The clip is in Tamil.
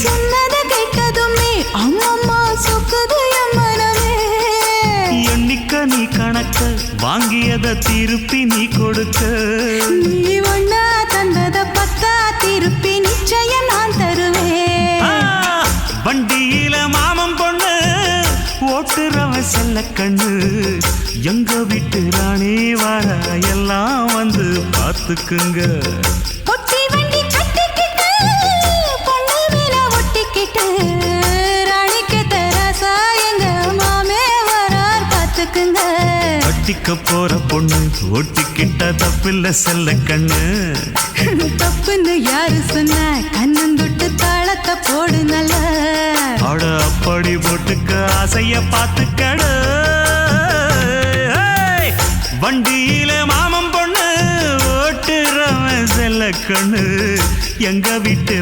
சொன்னத கேட்டதுமே அம்மம்மா சொக்குது என் மனமே. எண்ணிக்க நீ கணக்க வாங்கியத திருப்பி நீ கொடுக்க. நீ ஒன்னா தந்தத பத்தா திருப்பி நிச்சயம் நான் தருவேன். வண்டியில மாமன் பொண்ணு ஓட்டுறவன் செல்ல கண்ணு. எங்க வீட்டு ராணி வர எல்லாம் வந்து பார்த்துக்குங்க. ஒட்டி வண்டி கட்டிக்கிட்டு பொண்ணு மேல ஒட்டிக்கிட்டு ராணிக்கு தராசா எங்க மாமே வரார் பார்த்துக்குங்க. கட்டிக்க போற பொண்ணு ஒட்டிக்கிட்ட தப்பில்ல செல்ல கண்ணு. தப்புன்னு யாரு சொன்ன கண்ணந்தொட்டு தாளத்தை போடு நல்ல. அட அப்படி போட்டுக்க ஆசைய பார்த்துக்கடு. வண்டியில மாமன் பொண்ணு ஓட்டுறவன் செல்ல கண்ணு. எங்க வீட்டு